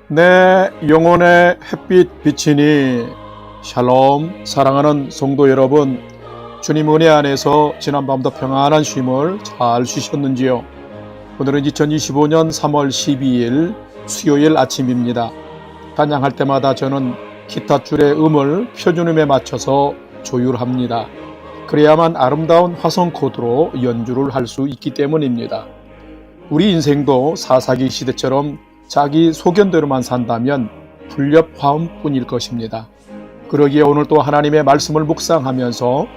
내 영혼의 햇빛 비치니. 샬롬. 사랑하는 성도 여러분, 주님 은혜 안에서 지난밤도 평안한 쉼을 잘 쉬셨는지요? 오늘은 2025년 3월 12일 수요일 아침입니다. 찬양할 때마다 저는 기타 줄의 음을 표준음에 맞춰서 조율합니다. 그래야만 아름다운 화성 코드로 연주를 할 수 있기 때문입니다. 우리 인생도 사사기 시대처럼 자기 소견대로만 산다면 불협화음뿐일 것입니다. 그러기에 오늘 또 하나님의 말씀을 묵상하면서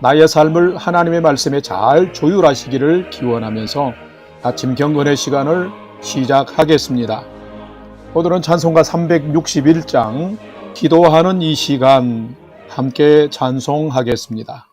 나의 삶을 하나님의 말씀에 잘 조율하시기를 기원하면서 아침 경건의 시간을 시작하겠습니다. 오늘은 찬송가 361장 기도하는 이 시간 함께 찬송하겠습니다.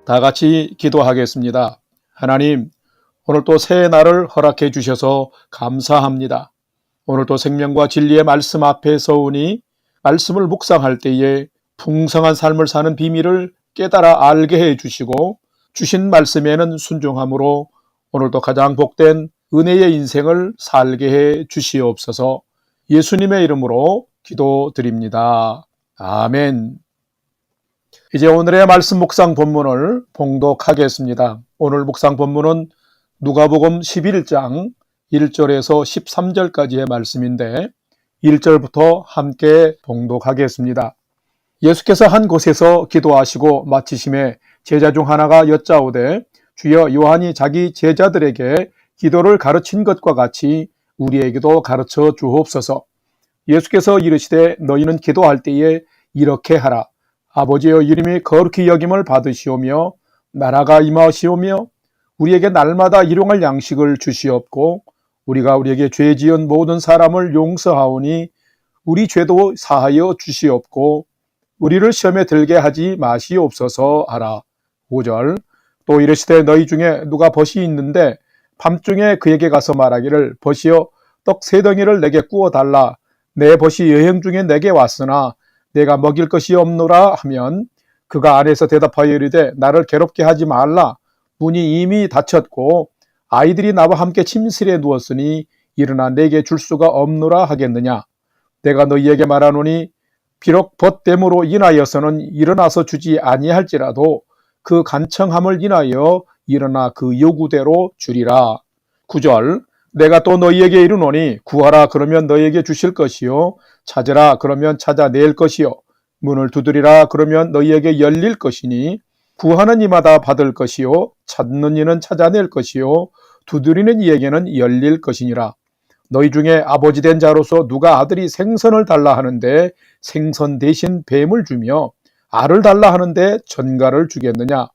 다 같이 기도하겠습니다. 하나님, 오늘 또 새 날을 허락해 주셔서 감사합니다. 오늘 또 생명과 진리의 말씀 앞에 서오니 말씀을 묵상할 때에 풍성한 삶을 사는 비밀을 깨달아 알게 해 주시고 주신 말씀에는 순종함으로 오늘도 가장 복된 은혜의 인생을 살게 해 주시옵소서. 예수님의 이름으로 기도드립니다. 아멘. 이제 오늘의 말씀 묵상 본문을 봉독하겠습니다. 오늘 묵상 본문은 누가복음 11장 1절에서 13절까지의 말씀인데 1절부터 함께 봉독하겠습니다. 예수께서 한 곳에서 기도하시고 마치심에 제자 중 하나가 여짜오되 주여 요한이 자기 제자들에게 기도를 가르친 것과 같이 우리에게도 가르쳐 주옵소서. 예수께서 이르시되 너희는 기도할 때에 이렇게 하라. 아버지여 이름이 거룩히 여김을 받으시오며 나라가 임하시오며 우리에게 날마다 일용할 양식을 주시옵고 우리가 우리에게 죄 지은 모든 사람을 용서하오니 우리 죄도 사하여 주시옵고 우리를 시험에 들게 하지 마시옵소서 하라. 5절 또 이르시되 너희 중에 누가 벗이 있는데 밤중에 그에게 가서 말하기를 벗이여 떡 3덩이를 내게 구워 달라. 내 벗이 여행 중에 내게 왔으나 내가 먹일 것이 없노라 하면 그가 안에서 대답하여 이르되 나를 괴롭게 하지 말라. 문이 이미 닫혔고 아이들이 나와 함께 침실에 누웠으니 일어나 내게 줄 수가 없노라 하겠느냐. 내가 너희에게 말하노니 비록 벗됨으로 인하여서는 일어나서 주지 아니할지라도 그 간청함을 인하여 일어나 그 요구대로 주리라. 9절 내가 또 너희에게 이르노니 구하라 그러면 너희에게 주실 것이요 찾으라 그러면 찾아낼 것이요 문을 두드리라 그러면 너희에게 열릴 것이니 구하는 이마다 받을 것이요 찾는 이는 찾아낼 것이요 두드리는 이에게는 열릴 것이니라. 너희 중에 아버지 된 자로서 누가 아들이 생선을 달라 하는데 생선 대신 뱀을 주며 알을 달라 하는데 전갈을 주겠느냐.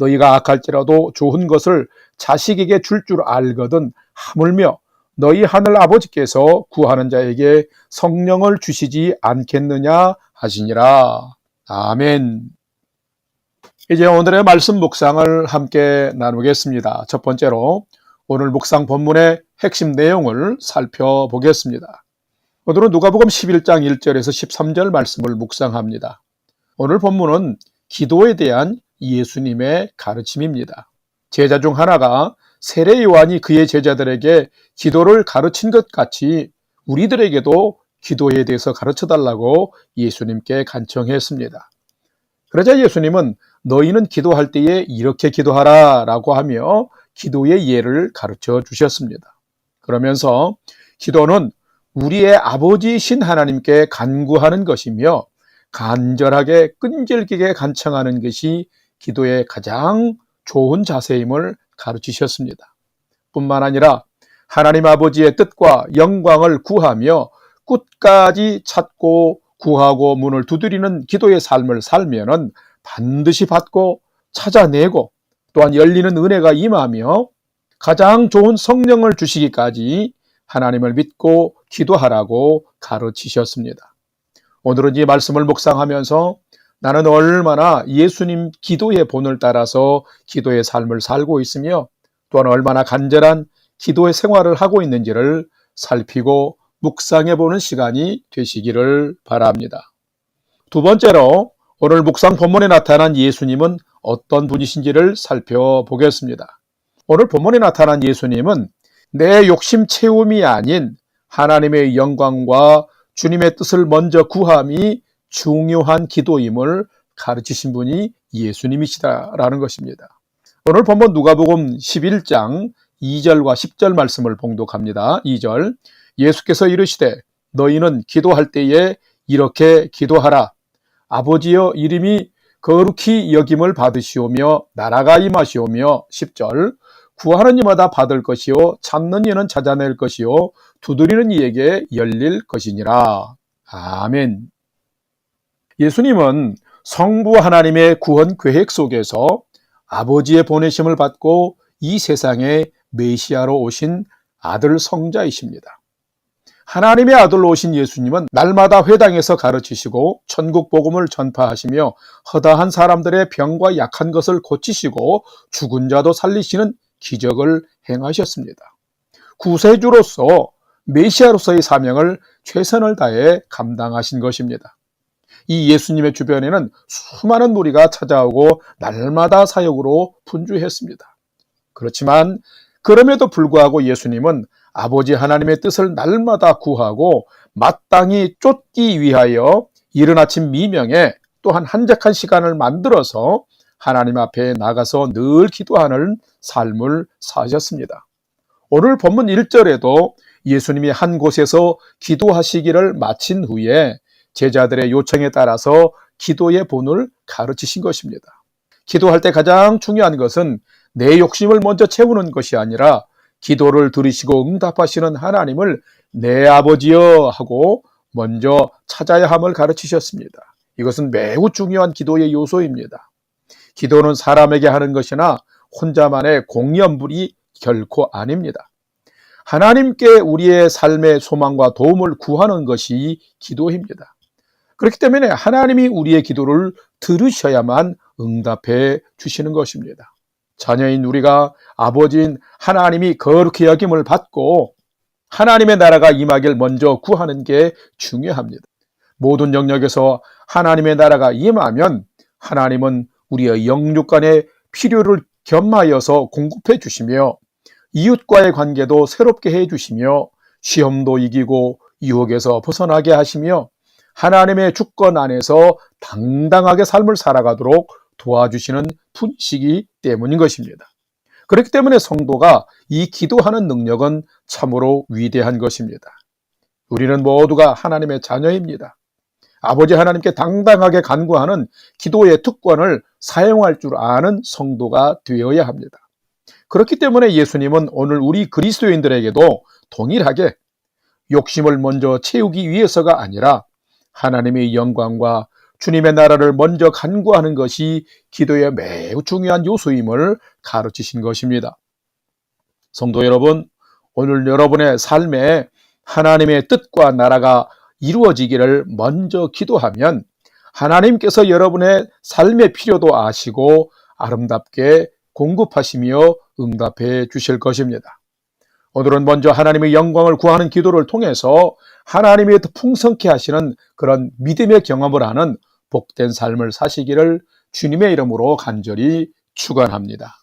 너희가 악할지라도 좋은 것을 자식에게 줄 줄 알거든 하물며 너희 하늘 아버지께서 구하는 자에게 성령을 주시지 않겠느냐 하시니라. 아멘. 이제 오늘의 말씀 묵상을 함께 나누겠습니다. 첫 번째로 오늘 묵상 본문의 핵심 내용을 살펴보겠습니다. 오늘은 누가복음 11장 1절에서 13절 말씀을 묵상합니다. 오늘 본문은 기도에 대한 예수님의 가르침입니다. 제자 중 하나가 세례 요한이 그의 제자들에게 기도를 가르친 것 같이 우리들에게도 기도에 대해서 가르쳐달라고 예수님께 간청했습니다. 그러자 예수님은 너희는 기도할 때에 이렇게 기도하라 라고 하며 기도의 예를 가르쳐 주셨습니다. 그러면서 기도는 우리의 아버지이신 하나님께 간구하는 것이며 간절하게 끈질기게 간청하는 것이 기도의 가장 좋은 자세임을 가르치셨습니다. 뿐만 아니라 하나님 아버지의 뜻과 영광을 구하며 끝까지 찾고 구하고 문을 두드리는 기도의 삶을 살면은 반드시 받고 찾아내고 또한 열리는 은혜가 임하며 가장 좋은 성령을 주시기까지 하나님을 믿고 기도하라고 가르치셨습니다. 오늘은 이 말씀을 묵상하면서 나는 얼마나 예수님 기도의 본을 따라서 기도의 삶을 살고 있으며 또한 얼마나 간절한 기도의 생활을 하고 있는지를 살피고 묵상해보는 시간이 되시기를 바랍니다. 두 번째로 오늘 묵상 본문에 나타난 예수님은 어떤 분이신지를 살펴보겠습니다. 오늘 본문에 나타난 예수님은 내 욕심 채움이 아닌 하나님의 영광과 주님의 뜻을 먼저 구함이 중요한 기도임을 가르치신 분이 예수님이시다라는 것입니다. 오늘 본문 누가복음 11장 2절과 10절 말씀을 봉독합니다. 2절 예수께서 이르시되 너희는 기도할 때에 이렇게 기도하라. 아버지여 이름이 거룩히 여김을 받으시오며 나라가 임하시오며 10절 구하는 이마다 받을 것이요 찾는 이는 찾아낼 것이요 두드리는 이에게 열릴 것이니라. 아멘. 예수님은 성부 하나님의 구원 계획 속에서 아버지의 보내심을 받고 이 세상에 메시아로 오신 아들 성자이십니다. 하나님의 아들로 오신 예수님은 날마다 회당에서 가르치시고 천국 복음을 전파하시며 허다한 사람들의 병과 약한 것을 고치시고 죽은 자도 살리시는 기적을 행하셨습니다. 구세주로서 메시아로서의 사명을 최선을 다해 감당하신 것입니다. 이 예수님의 주변에는 수많은 무리가 찾아오고 날마다 사역으로 분주했습니다. 그렇지만 그럼에도 불구하고 예수님은 아버지 하나님의 뜻을 날마다 구하고 마땅히 쫓기 위하여 이른 아침 미명에 또한 한적한 시간을 만들어서 하나님 앞에 나가서 늘 기도하는 삶을 사셨습니다. 오늘 본문 1절에도 예수님이 한 곳에서 기도하시기를 마친 후에 제자들의 요청에 따라서 기도의 본을 가르치신 것입니다. 기도할 때 가장 중요한 것은 내 욕심을 먼저 채우는 것이 아니라 기도를 들으시고 응답하시는 하나님을 내 아버지여 하고 먼저 찾아야 함을 가르치셨습니다. 이것은 매우 중요한 기도의 요소입니다. 기도는 사람에게 하는 것이나 혼자만의 공연불이 결코 아닙니다. 하나님께 우리의 삶의 소망과 도움을 구하는 것이 기도입니다. 그렇기 때문에 하나님이 우리의 기도를 들으셔야만 응답해 주시는 것입니다. 자녀인 우리가 아버지인 하나님이 거룩히 여김을 받고 하나님의 나라가 임하길 먼저 구하는 게 중요합니다. 모든 영역에서 하나님의 나라가 임하면 하나님은 우리의 영육 간의 필요를 겸하여서 공급해 주시며 이웃과의 관계도 새롭게 해 주시며 시험도 이기고 유혹에서 벗어나게 하시며 하나님의 주권 안에서 당당하게 삶을 살아가도록 도와주시는 분이시기 때문인 것입니다. 그렇기 때문에 성도가 이 기도하는 능력은 참으로 위대한 것입니다. 우리는 모두가 하나님의 자녀입니다. 아버지 하나님께 당당하게 간구하는 기도의 특권을 사용할 줄 아는 성도가 되어야 합니다. 그렇기 때문에 예수님은 오늘 우리 그리스도인들에게도 동일하게 욕심을 먼저 채우기 위해서가 아니라 하나님의 영광과 주님의 나라를 먼저 간구하는 것이 기도의 매우 중요한 요소임을 가르치신 것입니다. 성도 여러분, 오늘 여러분의 삶에 하나님의 뜻과 나라가 이루어지기를 먼저 기도하면 하나님께서 여러분의 삶의 필요도 아시고 아름답게 공급하시며 응답해 주실 것입니다. 오늘은 먼저 하나님의 영광을 구하는 기도를 통해서 하나님이 더 풍성케 하시는 그런 믿음의 경험을 하는 복된 삶을 사시기를 주님의 이름으로 간절히 축원합니다.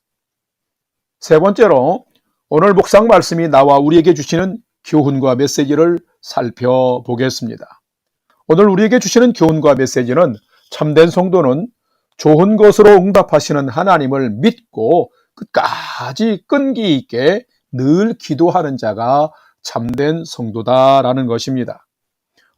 세 번째로 오늘 묵상 말씀이 나와 우리에게 주시는 교훈과 메시지를 살펴보겠습니다. 오늘 우리에게 주시는 교훈과 메시지는 참된 성도는 좋은 것으로 응답하시는 하나님을 믿고 끝까지 끈기 있게 늘 기도하는 자가 참된 성도다라는 것입니다.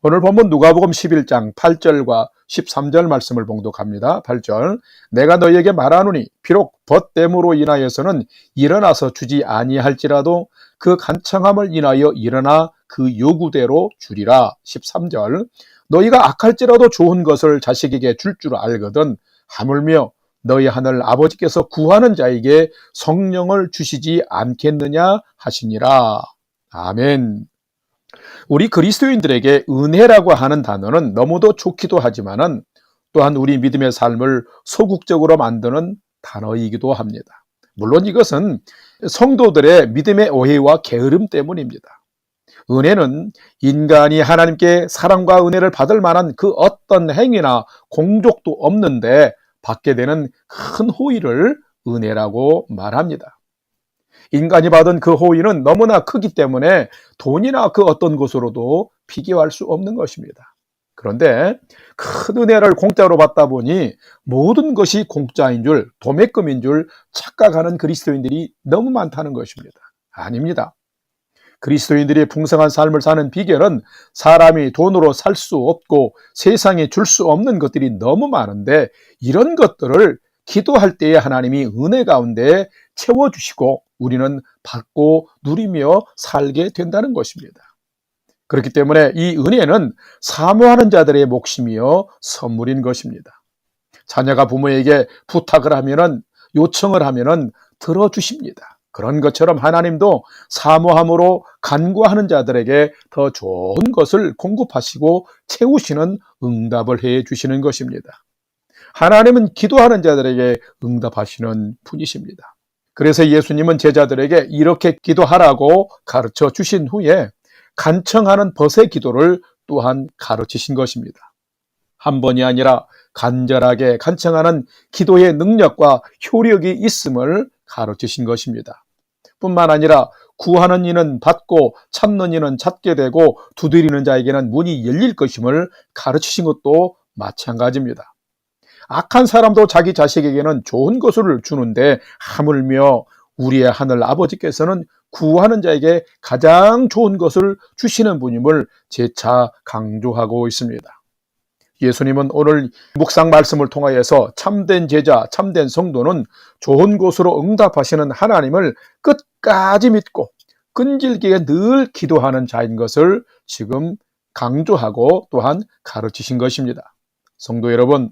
오늘 본문 누가복음 11장 8절과 13절 말씀을 봉독합니다. 8절 내가 너희에게 말하노니 비록 벗됨으로 인하여서는 일어나서 주지 아니할지라도 그 간청함을 인하여 일어나 그 요구대로 주리라. 13절 너희가 악할지라도 좋은 것을 자식에게 줄 줄 알거든 하물며 너희 하늘 아버지께서 구하는 자에게 성령을 주시지 않겠느냐 하시니라. 아멘. 우리 그리스도인들에게 은혜라고 하는 단어는 너무도 좋기도 하지만은 또한 우리 믿음의 삶을 소극적으로 만드는 단어이기도 합니다. 물론 이것은 성도들의 믿음의 오해와 게으름 때문입니다. 은혜는 인간이 하나님께 사랑과 은혜를 받을 만한 그 어떤 행위나 공적도 없는데 받게 되는 큰 호의를 은혜라고 말합니다. 인간이 받은 그 호의는 너무나 크기 때문에 돈이나 그 어떤 것으로도 비교할 수 없는 것입니다. 그런데 큰 은혜를 공짜로 받다 보니 모든 것이 공짜인 줄, 도매금인 줄 착각하는 그리스도인들이 너무 많다는 것입니다. 아닙니다. 그리스도인들이 풍성한 삶을 사는 비결은 사람이 돈으로 살 수 없고 세상에 줄 수 없는 것들이 너무 많은데 이런 것들을 기도할 때에 하나님이 은혜 가운데 채워주시고 우리는 받고 누리며 살게 된다는 것입니다. 그렇기 때문에 이 은혜는 사모하는 자들의 몫이며 선물인 것입니다. 자녀가 부모에게 부탁을 하면은 요청을 하면은 들어주십니다. 그런 것처럼 하나님도 사모함으로 간구하는 자들에게 더 좋은 것을 공급하시고 채우시는 응답을 해 주시는 것입니다. 하나님은 기도하는 자들에게 응답하시는 분이십니다. 그래서 예수님은 제자들에게 이렇게 기도하라고 가르쳐 주신 후에 간청하는 벗의 기도를 또한 가르치신 것입니다. 한 번이 아니라 간절하게 간청하는 기도의 능력과 효력이 있음을 가르치신 것입니다. 뿐만 아니라 구하는 이는 받고 찾는 이는 찾게 되고 두드리는 자에게는 문이 열릴 것임을 가르치신 것도 마찬가지입니다. 악한 사람도 자기 자식에게는 좋은 것을 주는데 하물며 우리의 하늘 아버지께서는 구하는 자에게 가장 좋은 것을 주시는 분임을 재차 강조하고 있습니다. 예수님은 오늘 묵상 말씀을 통하여서 참된 제자, 참된 성도는 좋은 것으로 응답하시는 하나님을 끝까지 믿고 끈질기게 늘 기도하는 자인 것을 지금 강조하고 또한 가르치신 것입니다. 성도 여러분,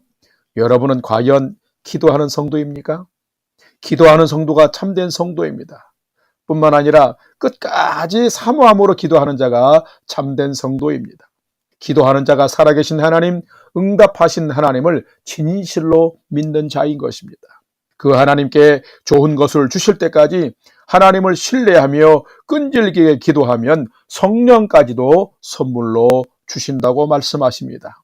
여러분은 과연 기도하는 성도입니까? 기도하는 성도가 참된 성도입니다. 뿐만 아니라 끝까지 사모함으로 기도하는 자가 참된 성도입니다. 기도하는 자가 살아계신 하나님, 응답하신 하나님을 진실로 믿는 자인 것입니다. 그 하나님께 좋은 것을 주실 때까지 하나님을 신뢰하며 끈질기게 기도하면 성령까지도 선물로 주신다고 말씀하십니다.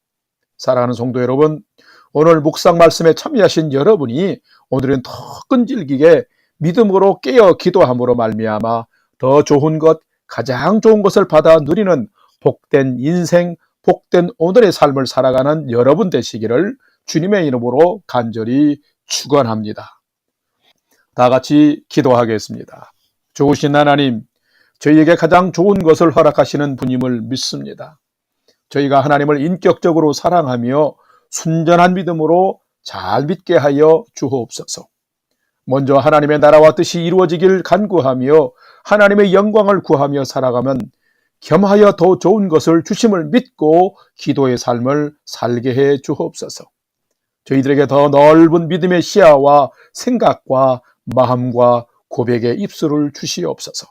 사랑하는 성도 여러분, 오늘 묵상 말씀에 참여하신 여러분이 오늘은 더 끈질기게 믿음으로 깨어 기도함으로 말미암아 더 좋은 것, 가장 좋은 것을 받아 누리는 복된 인생, 복된 오늘의 삶을 살아가는 여러분 되시기를 주님의 이름으로 간절히 축원합니다. 다 같이 기도하겠습니다. 좋으신 하나님, 저희에게 가장 좋은 것을 허락하시는 분임을 믿습니다. 저희가 하나님을 인격적으로 사랑하며 순전한 믿음으로 잘 믿게 하여 주옵소서. 먼저 하나님의 나라와 뜻이 이루어지길 간구하며 하나님의 영광을 구하며 살아가면 겸하여 더 좋은 것을 주심을 믿고 기도의 삶을 살게 해 주옵소서. 저희들에게 더 넓은 믿음의 시야와 생각과 마음과 고백의 입술을 주시옵소서.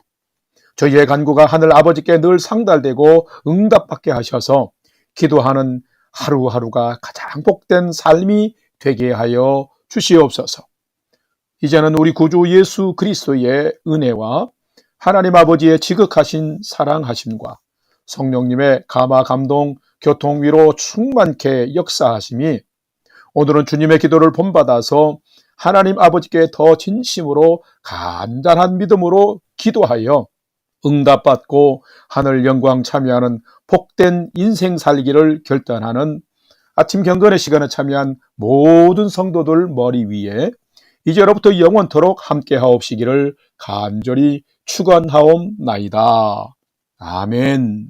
저희의 간구가 하늘 아버지께 늘 상달되고 응답받게 하셔서 기도하는 하루하루가 가장 복된 삶이 되게 하여 주시옵소서. 이제는 우리 구주 예수 그리스도의 은혜와 하나님 아버지의 지극하신 사랑하심과 성령님의 감화 감동 교통 위로 충만케 역사하심이 오늘은 주님의 기도를 본받아서 하나님 아버지께 더 진심으로 간절한 믿음으로 기도하여 응답받고 하늘 영광 참여하는 복된 인생 살기를 결단하는 아침 경건의 시간에 참여한 모든 성도들 머리 위에 이제로부터 영원토록 함께 하옵시기를 간절히 축원하옵나이다. 아멘.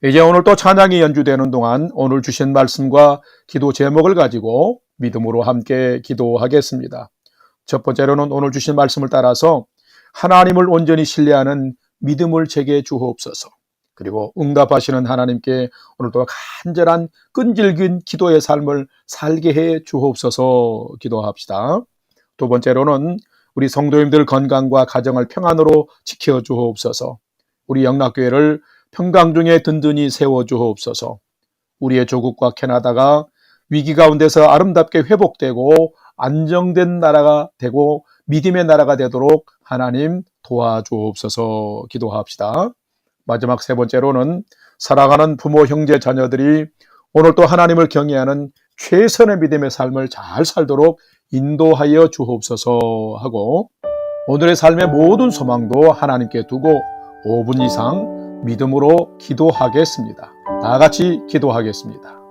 이제 오늘 또 찬양이 연주되는 동안 오늘 주신 말씀과 기도 제목을 가지고 믿음으로 함께 기도하겠습니다. 첫 번째로는 오늘 주신 말씀을 따라서 하나님을 온전히 신뢰하는 믿음을 제게 주옵소서. 그리고 응답하시는 하나님께 오늘도 간절한 끈질긴 기도의 삶을 살게 해 주옵소서 기도합시다. 두 번째로는 우리 성도님들 건강과 가정을 평안으로 지켜 주옵소서. 우리 영락교회를 평강 중에 든든히 세워 주옵소서. 우리의 조국과 캐나다가 위기 가운데서 아름답게 회복되고 안정된 나라가 되고 믿음의 나라가 되도록 하나님 도와주옵소서 기도합시다. 마지막 세 번째로는 살아가는 부모, 형제, 자녀들이 오늘 또 하나님을 경외하는 최선의 믿음의 삶을 잘 살도록 인도하여 주옵소서 하고 오늘의 삶의 모든 소망도 하나님께 두고 5분 이상 믿음으로 기도하겠습니다. 다 같이 기도하겠습니다.